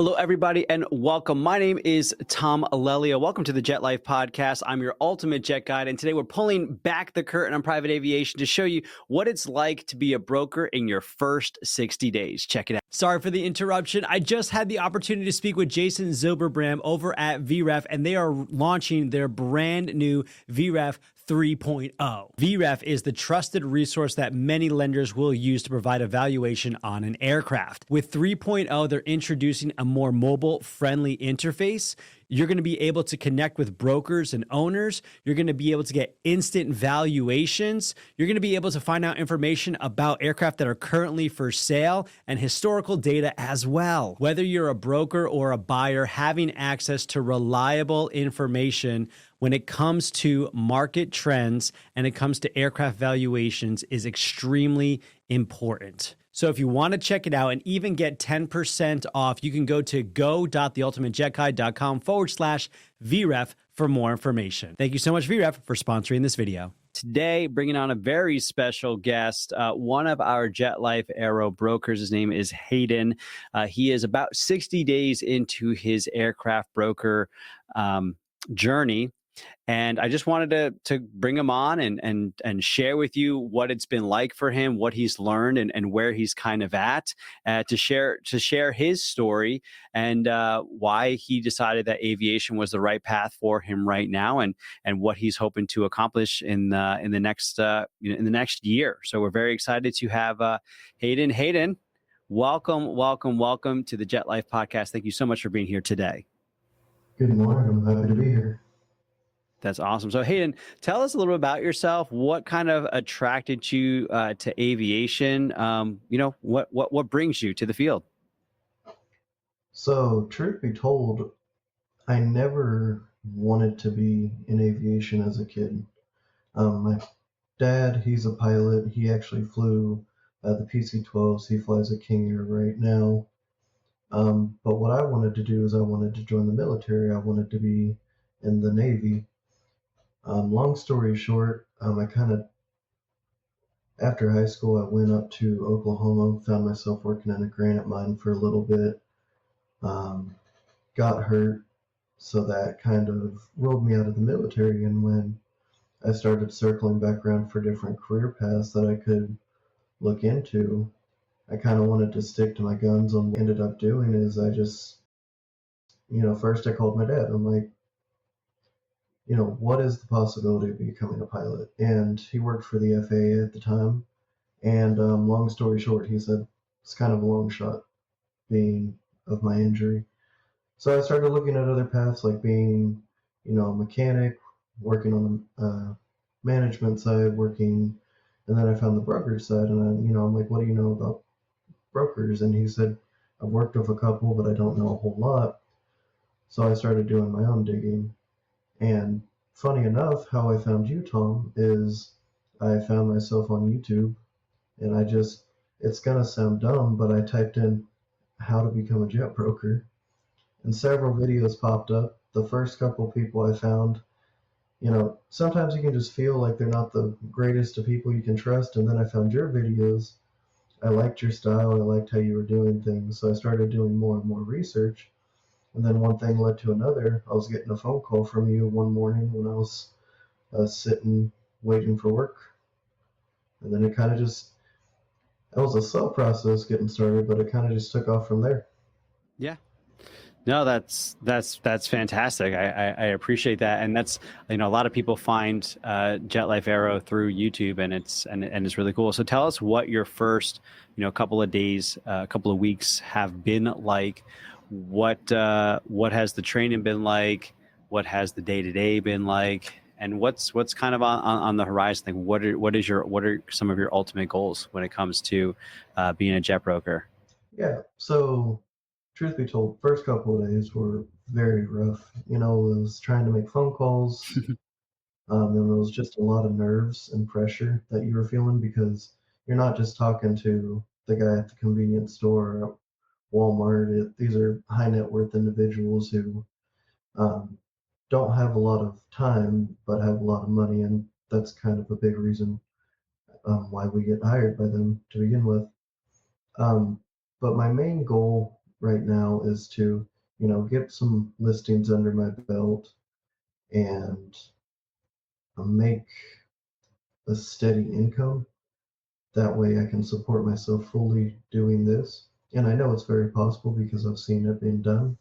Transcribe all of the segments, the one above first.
Hello, everybody, and welcome. My name is Tom Alelio. Welcome to the Jet Life Podcast. I'm your ultimate jet guide, and today we're pulling back the curtain on private aviation to show you what it's like to be a broker in your first 60 days. Check it out. Sorry for the interruption. I just had the opportunity to speak with Jason Zilberbram over at VREF, and they are launching their brand new VREF 3.0. VREF is the trusted resource that many lenders will use to provide a valuation on an aircraft. With 3.0, they're introducing a more mobile-friendly interface. You're going to be able to connect with brokers and owners. You're going to be able to get instant valuations. You're going to be able to find out information about aircraft that are currently for sale and historical data as well. Whether you're a broker or a buyer, having access to reliable information when it comes to market trends and it comes to aircraft valuations is extremely important. So if you want to check it out and even get 10% off, you can go to go.theultimatejetguide.com/VREF for more information. Thank you so much, VREF, for sponsoring this video. Today, bringing on a very special guest, one of our Jet Life Aero brokers. His name is Hayden. He is about 60 days into his aircraft broker journey. And I just wanted to bring him on and share with you what it's been like for him, what he's learned, and where he's kind of at, to share his story and why he decided that aviation was the right path for him right now, and what he's hoping to accomplish in the next year. So we're very excited to have Hayden. Hayden, welcome to the Jet Life Podcast. Thank you so much for being here today. Good morning. I'm happy to be here. That's awesome. So Hayden, tell us a little bit about yourself. What kind of attracted you to aviation? What brings you to the field? So, truth be told, I never wanted to be in aviation as a kid. My dad, he's a pilot. He actually flew the PC-12s. He flies a King Air right now. But what I wanted to do is I wanted to join the military. I wanted to be in the Navy. Long story short, after high school, I went up to Oklahoma, found myself working in a granite mine for a little bit, got hurt, so that kind of rolled me out of the military. And when I started circling back around for different career paths that I could look into, I kind of wanted to stick to my guns. And what I ended up doing is I just, first I called my dad. I'm like, what is the possibility of becoming a pilot? And he worked for the FAA at the time. And long story short, he said, it's kind of a long shot being of my injury. So I started looking at other paths like being, a mechanic, working on the management side, and then I found the broker side. And I'm like, what do you know about brokers? And he said, I've worked with a couple, but I don't know a whole lot. So I started doing my own digging. And funny enough, how I found you, Tom, is I found myself on YouTube, and it's going to sound dumb, but I typed in how to become a jet broker, and several videos popped up. The first couple people I found, sometimes you can just feel like they're not the greatest of people you can trust, and then I found your videos. I liked your style. I liked how you were doing things, so I started doing more and more research. And then one thing led to another. I was getting a phone call from you one morning when I was sitting waiting for work. And then it kind of it was a slow process getting started, but it kind of just took off from there. Yeah. No, that's fantastic. I appreciate that. And that's, a lot of people find Jet Life Aero through YouTube, and it's really cool. So tell us what your first, couple of days, couple of weeks have been like. What has the training been like? What has the day-to-day been like? And what's kind of on the horizon? Like, what are some of your ultimate goals when it comes to being a jet broker? Yeah. So, truth be told, first couple of days were very rough. It was trying to make phone calls. And it was just a lot of nerves and pressure that you were feeling, because you're not just talking to the guy at the convenience store, Walmart. These are high net worth individuals who don't have a lot of time but have a lot of money, and that's kind of a big reason why we get hired by them to begin with. But my main goal right now is to, get some listings under my belt and make a steady income. That way I can support myself fully doing this. And I know it's very possible because I've seen it being done.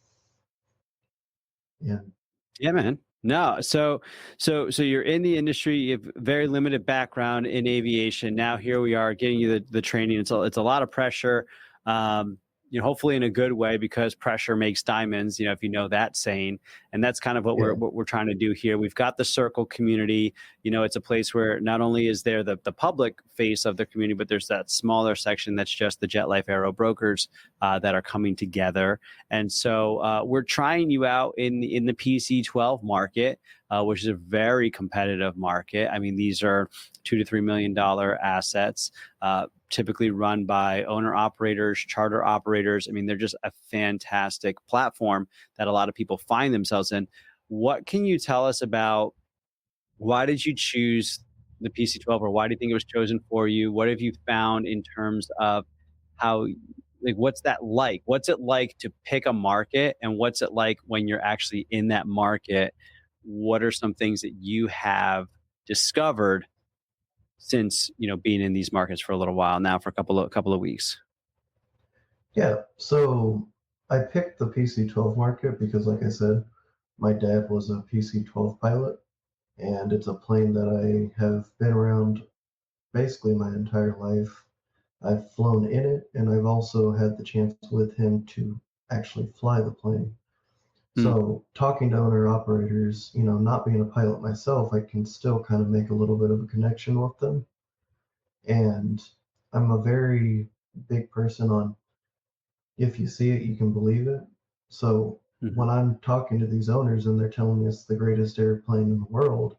And Yeah, man. No, so you're in the industry. You have very limited background in aviation. Now here we are getting you the training. It's a lot of pressure. Um, hopefully in a good way because pressure makes diamonds. If you know that saying, and that's kind of what we're yeah, what we're trying to do here. We've got the circle community. It's a place where not only is there the public face of the community, but there's that smaller section that's just the Jet Life Aero brokers that are coming together. And so we're trying you out in the PC-12 market, which is a very competitive market. I mean, these are $2 to $3 million assets, typically run by owner operators, charter operators. I mean, they're just a fantastic platform that a lot of people find themselves in. What can you tell us about why did you choose the PC-12, or why do you think it was chosen for you? What have you found in terms of how, like, what's that like? What's it like to pick a market, and what's it like when you're actually in that market? What are some things that you have discovered since, being in these markets for a little while now, for a couple of weeks? yeah. So I picked the PC-12 market because, like I said, my dad was a PC-12 pilot, and it's a plane that I have been around basically my entire life. I've flown in it, and I've also had the chance with him to actually fly the plane. Mm, So, talking to owner operators, not being a pilot myself, I can still kind of make a little bit of a connection with them. And I'm a very big person on if you see it, you can believe it. So, mhm. when I'm talking to these owners and they're telling me it's the greatest airplane in the world,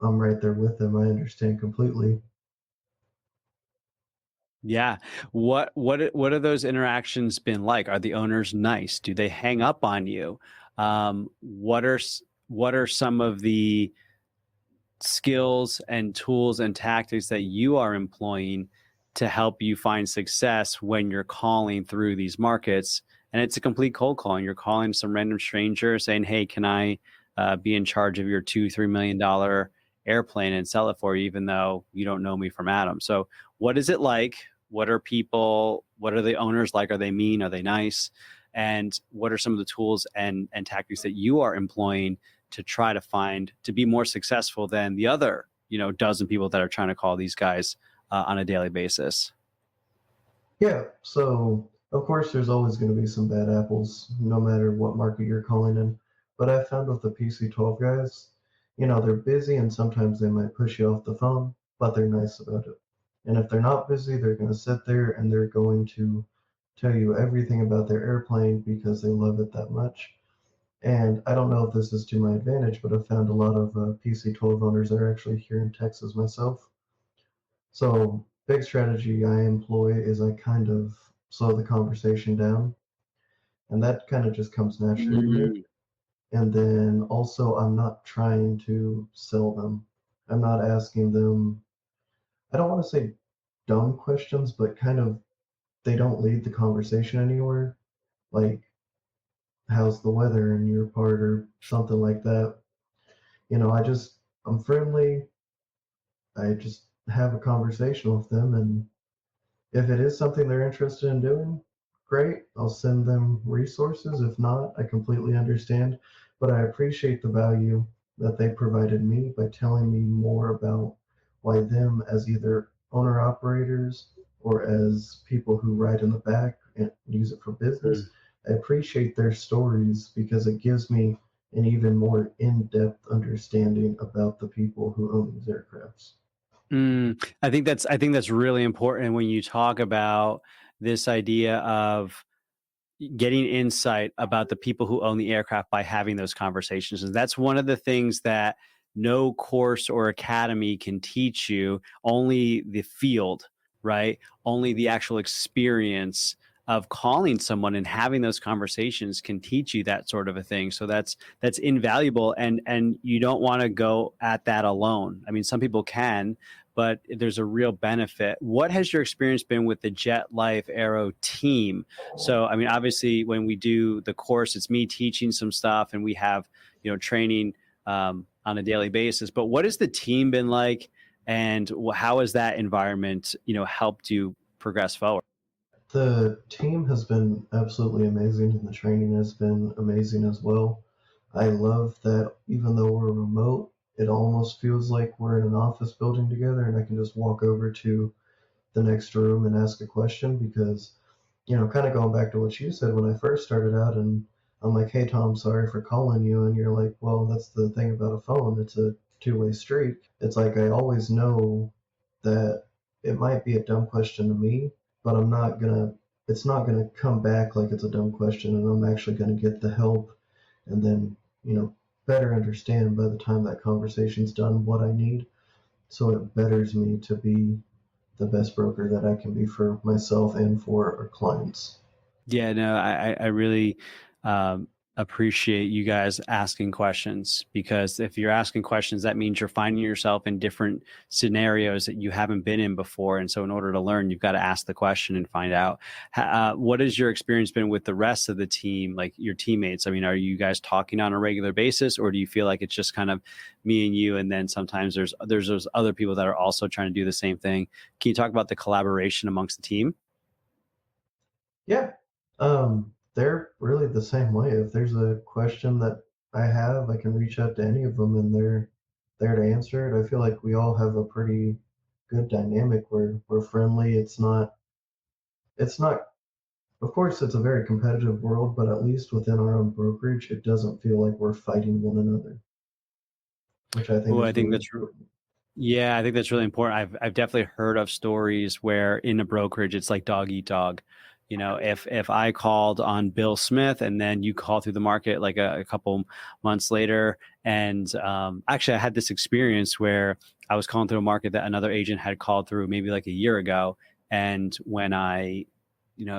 I'm right there with them. I understand completely. Yeah. What are those interactions been like? Are the owners nice? Do they hang up on you? What are some of the skills and tools and tactics that you are employing to help you find success when you're calling through these markets? And it's a complete cold call, and you're calling some random stranger saying, "Hey, can I be in charge of your $2-3 million airplane and sell it for you, even though you don't know me from Adam?" So, what is it like? What are the owners like? Are they mean? Are they nice? And what are some of the tools and tactics that you are employing to try to be more successful than the other, dozen people that are trying to call these guys on a daily basis? Yeah, so of course, there's always going to be some bad apples, no matter what market you're calling in. But I found with the PC-12 guys, they're busy and sometimes they might push you off the phone, but they're nice about it. And if they're not busy, they're going to sit there and they're going to tell you everything about their airplane because they love it that much. And I don't know if this is to my advantage, but I've found a lot of PC-12 owners that are actually here in Texas myself. So, big strategy I employ is I kind of slow the conversation down, and that kind of just comes naturally to me. Mm, And then also, I'm not trying to sell them. I'm not asking them, I don't want to say dumb questions, but kind of they don't lead the conversation anywhere. Like, how's the weather in your part or something like that. I'm friendly. I just have a conversation with them, and if it is something they're interested in doing, great. I'll send them resources. If not, I completely understand. But I appreciate the value that they provided me by telling me more about why them, as either owner operators or as people who ride in the back and use it for business, mm. I appreciate their stories because it gives me an even more in depth understanding about the people who own these aircrafts. I think that's really important when you talk about this idea of getting insight about the people who own the aircraft by having those conversations. And that's one of the things that no course or academy can teach you, only the field, right? Only the actual experience of calling someone and having those conversations can teach you that sort of a thing. So that's invaluable, and you don't want to go at that alone. I mean, some people can, but there's a real benefit. What has your experience been with the Jet Life Aero team? So, I mean, obviously, when we do the course, it's me teaching some stuff, and we have training on a daily basis. But what has the team been like, and how has that environment helped you progress forward? The team has been absolutely amazing, and the training has been amazing as well. I love that even though we're remote, it almost feels like we're in an office building together, and I can just walk over to the next room and ask a question because, kind of going back to what you said when I first started out, and I'm like, hey, Tom, sorry for calling you. And you're like, well, that's the thing about a phone. It's a two-way street. It's like I always know that it might be a dumb question to me, but it's not gonna come back like it's a dumb question, and I'm actually gonna get the help and then, better understand by the time that conversation's done what I need. So it betters me to be the best broker that I can be for myself and for our clients. Yeah, no, I really um, appreciate you guys asking questions, because if you're asking questions, that means you're finding yourself in different scenarios that you haven't been in before. And so, in order to learn, you've got to ask the question and find out. What has your experience been with the rest of the team, like your teammates? I mean, are you guys talking on a regular basis, or do you feel like it's just kind of me and you, and then sometimes there's those other people that are also trying to do the same thing? Can you talk about the collaboration amongst the team? Yeah. They're really the same way. If there's a question that I have, I can reach out to any of them and they're there to answer it. I feel like we all have a pretty good dynamic where we're friendly. It's not, of course, it's a very competitive world, but at least within our own brokerage, it doesn't feel like we're fighting one another, which I think Oh, is I think really that's important. Yeah, I think that's really important. I've definitely heard of stories where in a brokerage it's like dog eat dog. If I called on Bill Smith and then you call through the market like a couple months later, and actually I had this experience where I was calling through a market that another agent had called through maybe like a year ago, and when I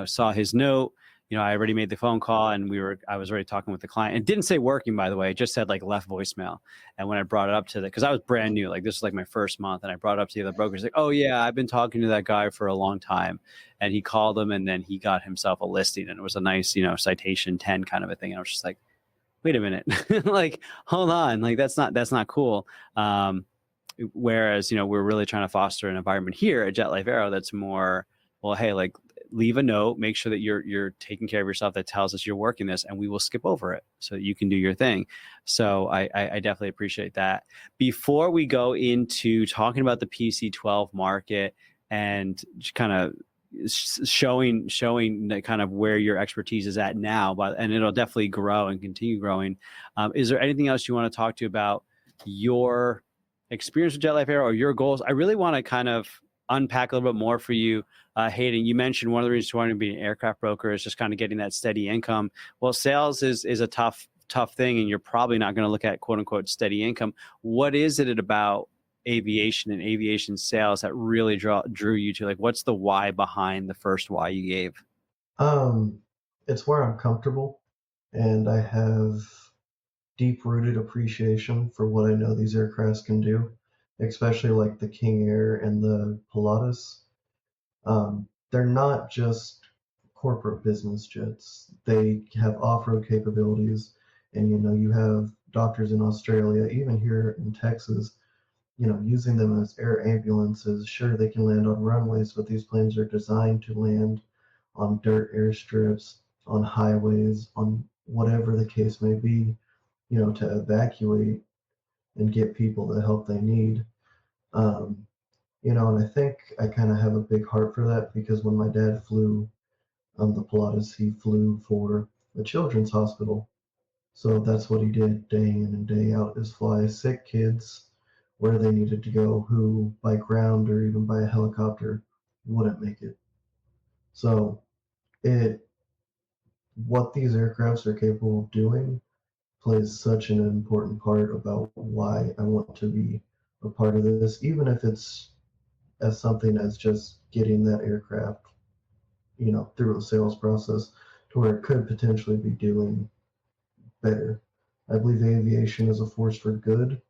saw his note, I already made the phone call, and I was already talking with the client. It didn't say working, by the way. It just said like left voicemail. And when I brought it up to because I was brand new, like this was like my first month, and I brought it up to the other brokers, like, oh yeah, I've been talking to that guy for a long time, and he called him, and then he got himself a listing, and it was a nice, citation 10 kind of a thing. And I was just like, wait a minute, like hold on, like that's not cool. Whereas we're really trying to foster an environment here at Jet Life Aero that's more, well, hey, like leave a note, make sure that you're taking care of yourself, that tells us you're working this, and we will skip over it so that you can do your thing. So I definitely appreciate that. Before we go into talking about the PC12 market and just kind of showing the kind of where your expertise is at now, and it'll definitely grow and continue growing. Is there anything else you want to talk to about your experience with Jet Life Air or your goals? I really want to kind of unpack a little bit more for you, Hayden. You mentioned one of the reasons you wanted to be an aircraft broker is just kind of getting that steady income. Well, sales is a tough thing, and you're probably not going to look at quote unquote steady income. What is it about aviation and aviation sales that really drew you to, like, what's the why behind the first why you gave? Um, it's where I'm comfortable and I have deep-rooted appreciation for what I know these aircrafts can do, especially like the King Air and the Pilatus. They're not just corporate business jets. They have off-road capabilities, and you have doctors in Australia, even here in Texas, using them as air ambulances. Sure, they can land on runways, but these planes are designed to land on dirt airstrips, on highways, on whatever the case may be, to evacuate and get people the help they need. Um, and I think I kind of have a big heart for that because when my dad flew the Pilatus, he flew for a children's hospital. So that's what he did day in and day out is fly sick kids where they needed to go who by ground or even by a helicopter wouldn't make it. So it what these aircrafts are capable of doing plays such an important part about why I want to be a part of this, even if it's as something as just getting that aircraft, through a sales process to where it could potentially be doing better. I believe aviation is a force for good,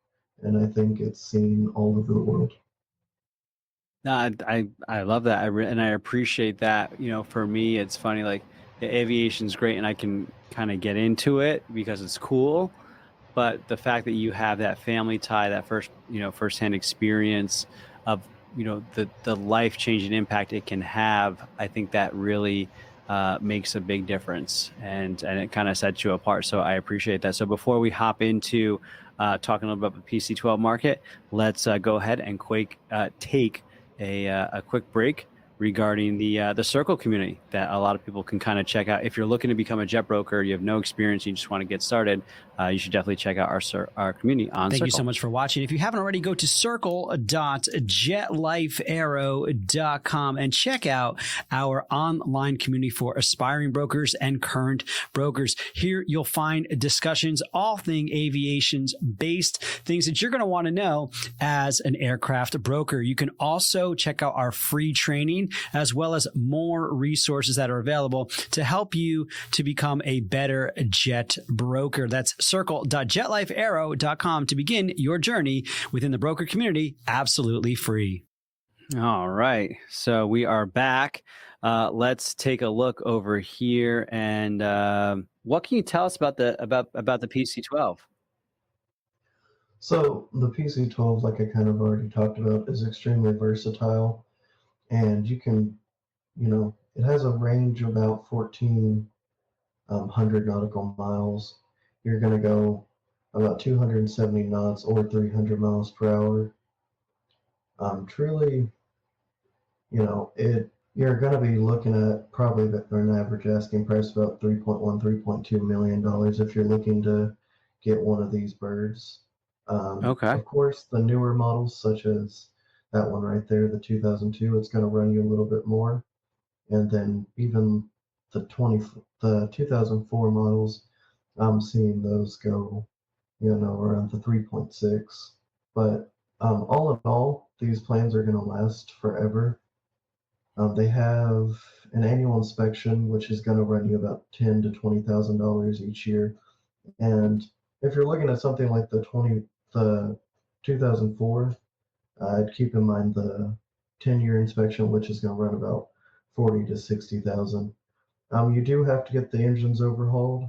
and I think it's seen all over the world. No, I love that. And I appreciate that. For me, it's funny. Like aviation's great, and I can kind of get into it because it's cool. But the fact that you have that family tie, that firsthand experience of the life changing impact it can have, I think that really makes a big difference, and it kind of sets you apart. So I appreciate that. So before we hop into talking a little bit about the PC-12 market, let's go ahead and take a quick break regarding the Circle community that a lot of people can kind of check out. If you're looking to become a jet broker, you have no experience, you just want to get started, you should definitely check out our community on Thank Circle. you so much for watching. If you haven't already, go to circle.jetlifeaero.com and check out our online community for aspiring brokers and current brokers. Here you'll find discussions, all thing aviations based, things that you're going to want to know as an aircraft broker. You can also check out our free training as well as more resources that are available to help you to become a better jet broker. That's circle.jetlifeaero.com to begin your journey within the broker community absolutely free. All right. So we are back. Let's take a look over here. And what can you tell us about the PC-12? So the PC-12, like I kind of already talked about, is extremely versatile, and it has a range of about 1,400 nautical miles. You're going to go about 270 knots or 300 miles per hour. Truly, you're going to be looking at probably an average asking price about $3.1, $3.2 million if you're looking to get one of these birds. Okay. Of course, the newer models, such as that one right there, the 2002, it's going to run you a little bit more. And then even the 2004 models, I'm seeing those go, around the 3.6. But all in all, these planes are going to last forever. They have an annual inspection, which is going to run you about $10,000 to $20,000 each year. And if you're looking at something like the 2004, I'd keep in mind the 10-year inspection, which is going to run about 40 to 60,000. You do have to get the engines overhauled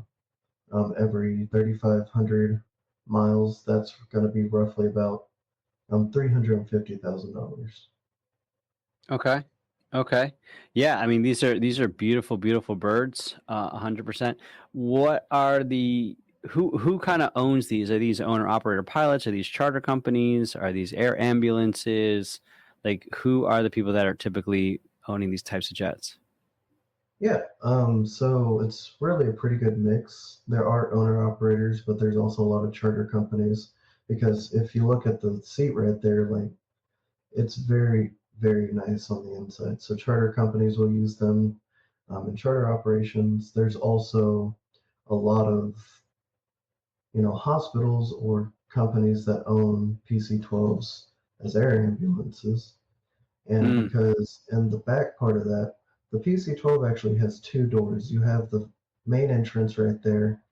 every 3,500 miles. That's going to be roughly about $350,000. Okay. Okay. Yeah. I mean, these are beautiful, beautiful birds. 100%. What are who kind of owns these? Are these owner operator pilots? Are these charter companies? Are these air ambulances? Like, who are the people that are typically owning these types of jets? Yeah, so it's really a pretty good mix. There are owner operators, but there's also a lot of charter companies because if you look at the seat right there, like it's very, very nice on the inside. So charter companies will use them in charter operations. There's also a lot of, hospitals or companies that own PC-12s as air ambulances. And because in the back part of that, the PC-12 actually has two doors. You have the main entrance right there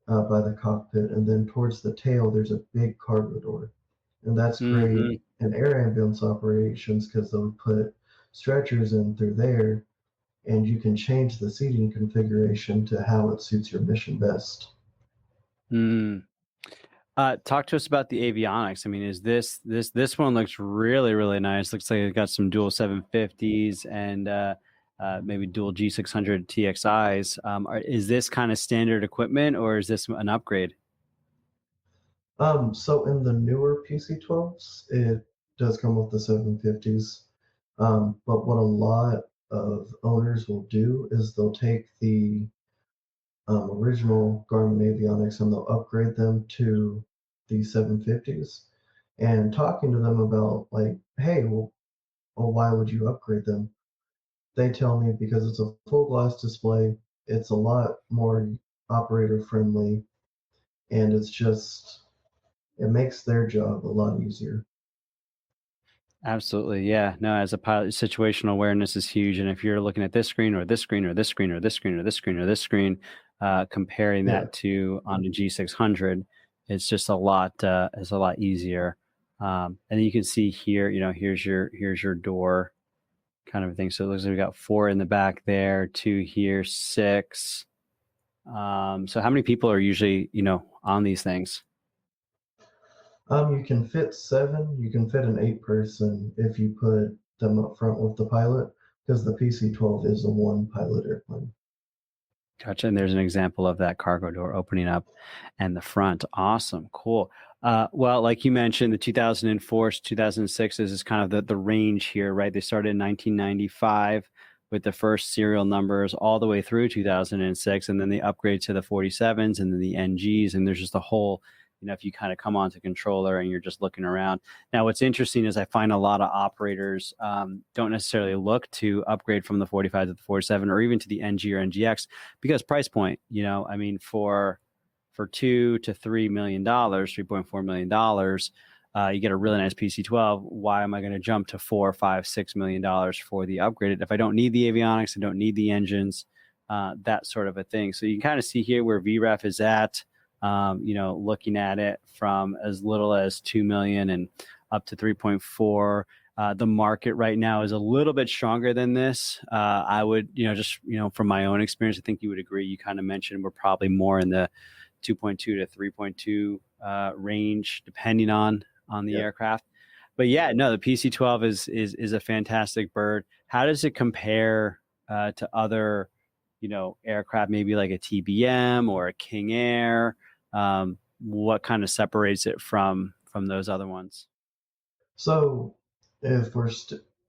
by the cockpit, and then towards the tail, there's a big cargo door. And that's great in air ambulance operations because they'll put stretchers in through there, and you can change the seating configuration to how it suits your mission best. Talk to us about the avionics. I mean, is this one looks really, really nice. Looks like it got some dual 750s and maybe dual G600 TXIs. Is this kind of standard equipment or is this an upgrade? So in the newer PC-12s, it does come with the 750s. But what a lot of owners will do is they'll take the original Garmin avionics and they'll upgrade them to the 750s. And talking to them about like, hey, well, why would you upgrade them? They tell me because it's a full glass display, it's a lot more operator friendly, and it makes their job a lot easier. Absolutely. Yeah. No, as a pilot, situational awareness is huge. And if you're looking at this screen or this screen or this screen or this screen or this screen or this screen, comparing Yeah. that to on the G600, it's a lot easier. And then you can see here, here's your door kind of thing. So it looks like we got 4 in the back there, 2 here, 6. So how many people are usually, on these things? You can fit 7. You can fit an 8-person if you put them up front with the pilot, because the PC-12 is a one-pilot airplane. Gotcha. And there's an example of that cargo door opening up and the front. Awesome. Cool. Well, like you mentioned, the 2004 to 2006 is kind of the range here, right? They started in 1995 with the first serial numbers all the way through 2006, and then they upgrade to the 47s and then the NGs. And there's just a whole, if you kind of come onto controller and you're just looking around. Now, what's interesting is I find a lot of operators don't necessarily look to upgrade from the 45 to the 47 or even to the NG or NGX because price point, I mean, for $2 to $3 million, $3.4 million, you get a really nice PC-12. Why am I going to jump to $4, $5, $6 million for the upgraded if I don't need the avionics, I don't need the engines, that sort of a thing. So you can kind of see here where VREF is at. Looking at it from as little as 2 million and up to 3.4. The market right now is a little bit stronger than this. I would, from my own experience, I think you would agree. You kind of mentioned we're probably more in the 2.2 to 3.2 range, depending on the aircraft. But yeah, no, the PC-12 is a fantastic bird. How does it compare to other, aircraft, maybe like a TBM or a King Air? What kind of separates it from those other ones? So, if we're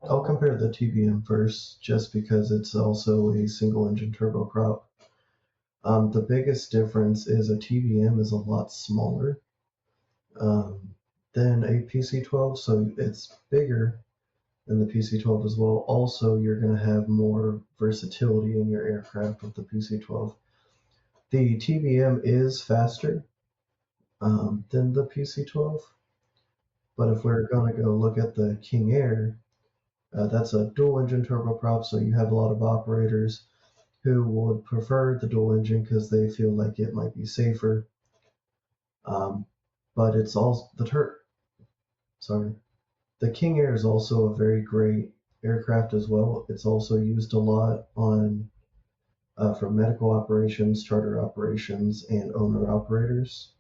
I'll compare the TBM first, just because it's also a single-engine turboprop. The biggest difference is a TBM is a lot smaller than a PC-12, so it's bigger than the PC-12 as well. Also, you're going to have more versatility in your aircraft with the PC-12. The TBM is faster than the PC-12, but if we're going to go look at the King Air, that's a dual-engine turboprop, so you have a lot of operators who would prefer the dual engine because they feel like it might be safer. But it's also the King Air is also a very great aircraft as well. It's also used a lot on for medical operations, charter operations, and owner operators.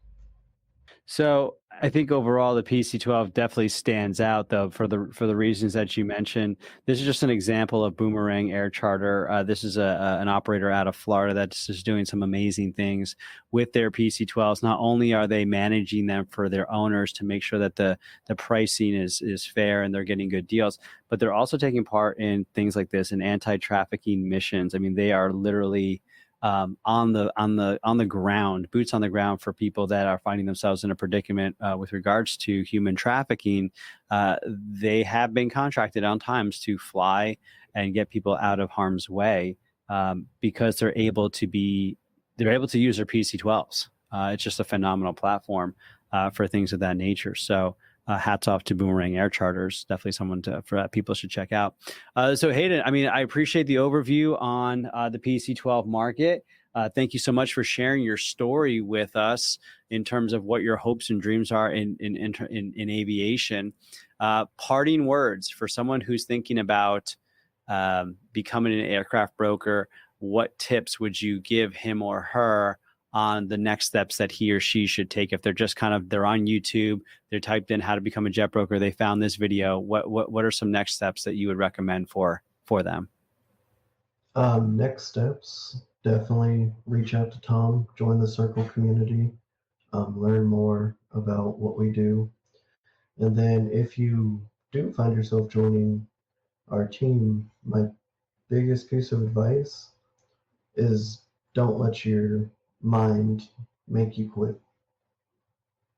So I think overall the PC-12 definitely stands out, though, for the reasons that you mentioned. This is just an example of Boomerang Air Charter. This is an operator out of Florida that's just doing some amazing things with their PC-12s. Not only are they managing them for their owners to make sure that the pricing is fair and they're getting good deals, but they're also taking part in things like this in anti-trafficking missions. I mean, they are literally on the ground, boots on the ground for people that are finding themselves in a predicament with regards to human trafficking. They have been contracted on times to fly and get people out of harm's way because they're able to use their PC-12s. It's just a phenomenal platform for things of that nature. So hats off to Boomerang Air Charters. Definitely someone people should check out. So Hayden, I mean, I appreciate the overview on the PC-12 market. Thank you so much for sharing your story with us in terms of what your hopes and dreams are in aviation. Parting words for someone who's thinking about becoming an aircraft broker. What tips would you give him or her on the next steps that he or she should take if they're just they're on YouTube, they're typed in how to become a jet broker, they found this video? What are some next steps that you would recommend for them? Next steps, definitely reach out to Tom, join the Circle community, learn more about what we do. And then if you do find yourself joining our team, my biggest piece of advice is don't let your mind make you quit,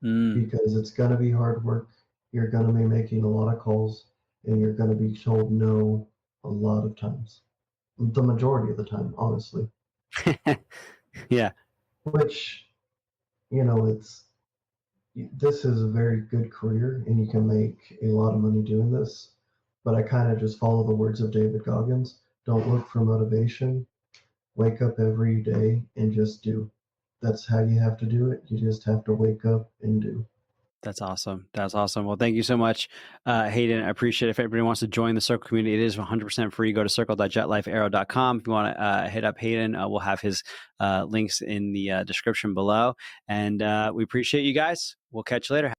because it's going to be hard work. You're going to be making a lot of calls and you're going to be told no a lot of times. The majority of the time, honestly. Yeah. Which, it's this is a very good career and you can make a lot of money doing this. But I kind of just follow the words of David Goggins. Don't look for motivation. Wake up every day and just do. That's how you have to do it. You just have to wake up and do. That's awesome. That's awesome. Well, thank you so much, Hayden. I appreciate it. If anybody wants to join the Circle community, it is 100% free. Go to circle.jetlifeaero.com. If you want to hit up Hayden, we'll have his links in the description below. And we appreciate you guys. We'll catch you later.